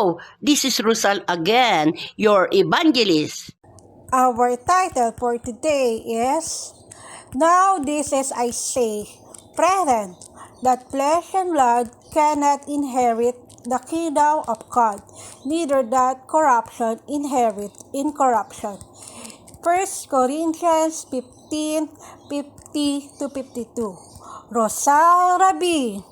Hello, this is Rosal again, your evangelist. Our title for today is, Now this is I say, brethren, that flesh and blood cannot inherit the kingdom of God, neither that corruption inherit incorruption. 1 Corinthians 15:50-52. Rosal Rabi.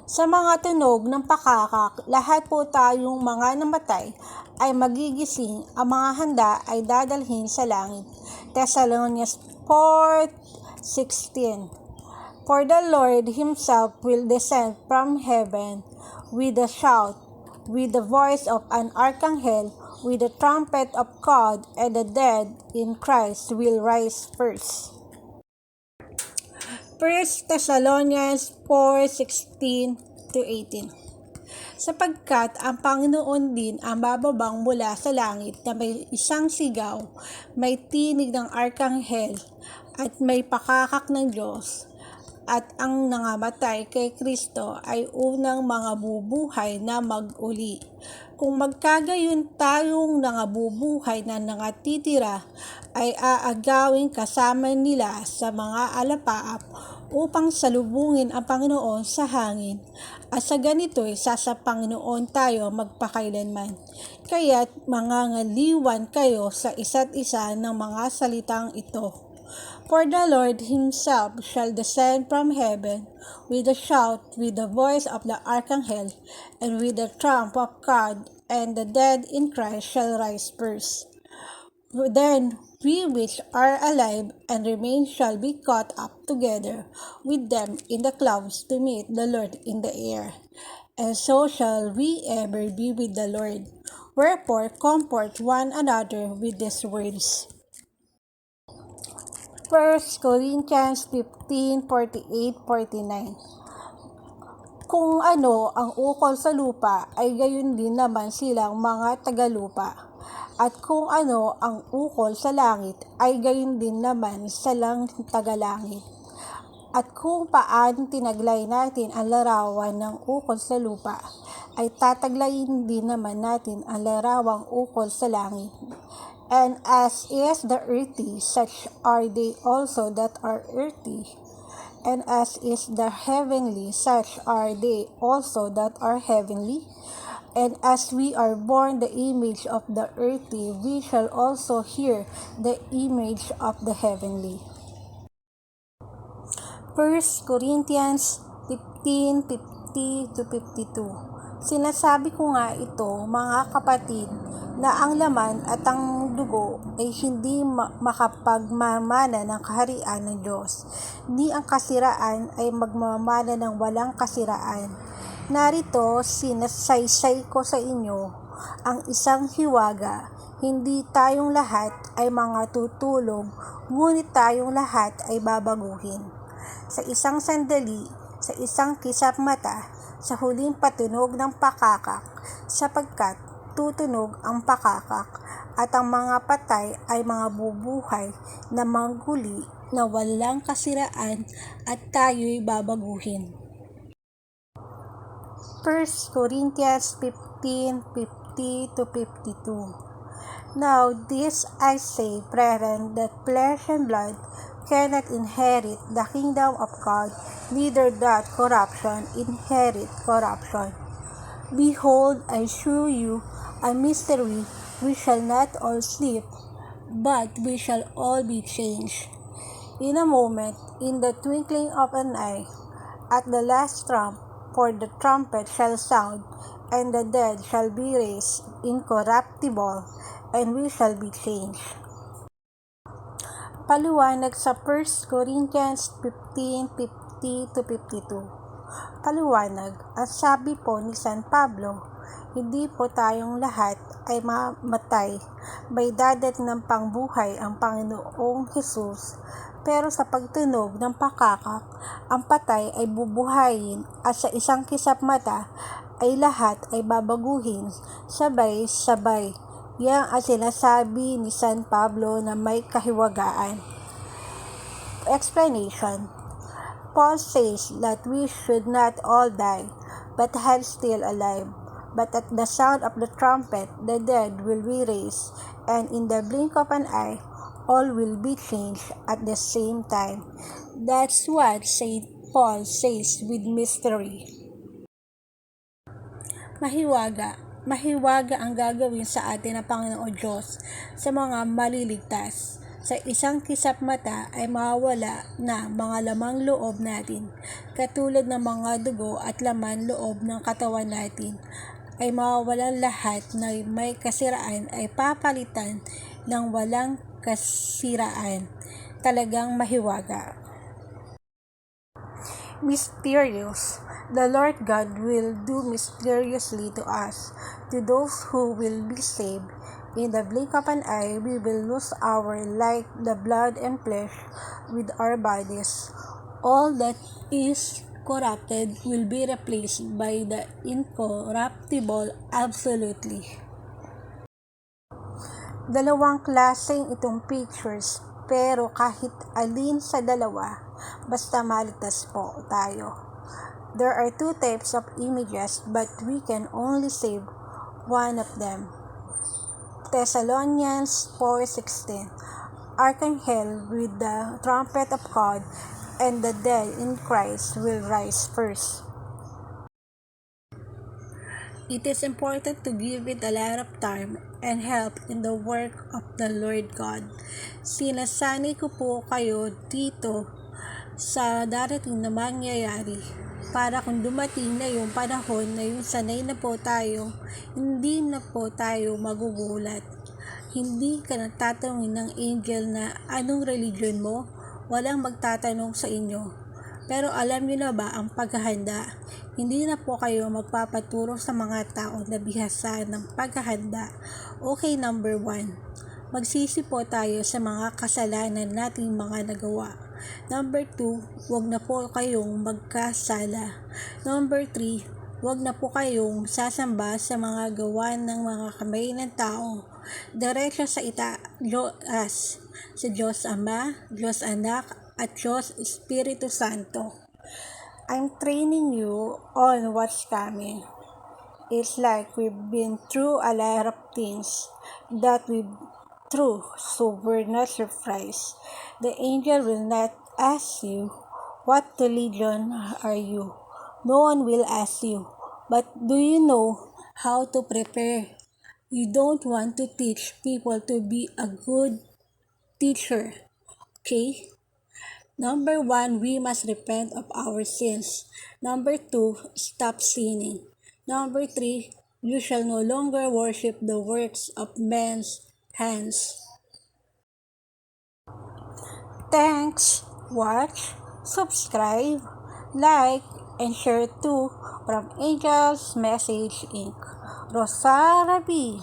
Sa mga tunog ng pakakak, lahat po tayong mga namatay ay magigising, ang mga handa ay dadalhin sa langit. Thessalonians 4:16. For the Lord himself will descend from heaven with a shout, with the voice of an archangel, with the trumpet of God, and the dead in Christ will rise first. 1 Thessalonians 4:16-18. Sapagkat ang Panginoon din ang bababang mula sa langit na may isang sigaw, may tinig ng arkanghel, at may pakakak ng Diyos, at ang nangamatay kay Kristo ay unang mga bubuhay na mag-uli. Kung magkagayon tayong nangabubuhay na nangatitira, ay aagawin kasama nila sa mga alapaap upang salubungin ang Panginoon sa hangin. At sa ganito'y sa Panginoon tayo magpakailanman. Kaya't mangangaliwan kayo sa isa't isa ng mga salitang ito. For the Lord himself shall descend from heaven with a shout, with the voice of the archangel, and with the trump of God, and the dead in Christ shall rise first. Then we which are alive and remain shall be caught up together with them in the clouds to meet the Lord in the air. And so shall we ever be with the Lord. Wherefore comfort one another with these words. 1 Corinthians 15:48-49. Kung ano ang ukol sa lupa, ay gayon din naman silang mga tagalupa. At kung ano ang ukol sa langit, ay gayon din naman silang tagalangit. At kung paano tinaglay natin ang larawan ng ukol sa lupa, ay tataglayin din naman natin ang larawang ukol sa langit. And as is the earthy, such are they also that are earthy. And as is the heavenly, such are they also that are heavenly. And as we are born the image of the earthy, we shall also hear the image of the heavenly. 1 Corinthians 15:50-52. Sinasabi ko nga ito, mga kapatid, na ang laman at ang dugo ay hindi makapagmamana ng kaharian ng Diyos, ni ang kasiraan ay magmamana ng walang kasiraan. Narito sinasaysay ko sa inyo ang isang hiwaga, hindi tayong lahat ay mga tutulog, ngunit tayong lahat ay babaguhin. Sa isang sandali, sa isang kisap mata, sa huling patunog ng pakakak, sapagkat tutunog ang pakakak, at ang mga patay ay mga bubuhay na manghuli na walang kasiraan, at tayo'y babaguhin. 1 Corinthians 15:50-52. Now this I say, brethren, that flesh and blood cannot inherit the kingdom of God, neither that corruption inherit corruption. Behold, I shew you a mystery, we shall not all sleep, but we shall all be changed. In a moment, in the twinkling of an eye, at the last trump, for the trumpet shall sound, and the dead shall be raised incorruptible, and we shall be changed. Paliwanag sa 1 Corinthians 15:50-52. Paliwanag, at sabi po ni San Pablo, hindi po tayong lahat ay mamatay, may dadat ng pangbuhay ang Panginoong Hesus, pero sa pagtunog ng pakakak, ang patay ay bubuhayin, at sa isang kisap mata ay lahat ay babaguhin, sabay-sabay. Yan ang sinasabi ni San Pablo na may kahiwagaan. Explanation. Paul says that we should not all die, but hell still alive. But at the sound of the trumpet, the dead will be raised, and in the blink of an eye, all will be changed at the same time. That's what St. Paul says with mystery. Mahiwaga ang gagawin sa atin ng Panginoon Diyos sa mga maliligtas. Sa isang kisap mata ay mawawala na mga lamang loob natin, katulad ng mga dugo at laman loob ng katawan natin. Ay mawawalan lahat na may kasiraan ay papalitan ng walang kasiraan. Talagang mahiwaga. Mysterious. The Lord God will do mysteriously to us, to those who will be saved. In the blink of an eye, we will lose our like the blood and flesh with our bodies. All that is corrupted will be replaced by the incorruptible absolutely. Dalawang klaseng itong pictures, pero kahit alin sa dalawa, basta maligtas po tayo. There are two types of images, but we can only save one of them. Thessalonians 4:16. Archangel with the trumpet of God, and the dead in Christ will rise first. It is important to give it a lot of time and help in the work of the Lord God. Sinasanay ko po kayo dito sa darating na mangyayari para kung dumating na yung panahon na yung sanay na po tayo, hindi na po tayo magugulat. Hindi ka natatanungin ng angel na anong religion mo, walang magtatanong sa inyo. Pero alam niyo na ba ang paghahanda? Hindi na po kayo magpapaturo sa mga tao na bihasa ng paghahanda. Okay, number 1. Magsisi po tayo sa mga kasalanan nating mga nagawa. Number 2, huwag na po kayong magkasala. Number 3, huwag na po kayong sasamba sa mga gawa ng mga kamay ng tao. Diretso sa itaas sa Diyos Ama, Diyos Anak, at Diyos Espiritu Santo. I'm training you on what's coming. It's like we've been through a lot of things that we've through, so we're not surprised. The angel will not ask you, what religion are you? No one will ask you. But do you know how to prepare? You don't want to teach people to be a good teacher. Okay? Number 1, we must repent of our sins. Number 2, stop sinning. Number 3, you shall no longer worship the works of men's hands. Thanks. Watch, subscribe, like, and share too from Angel's Message Inc. Rosa Rabi.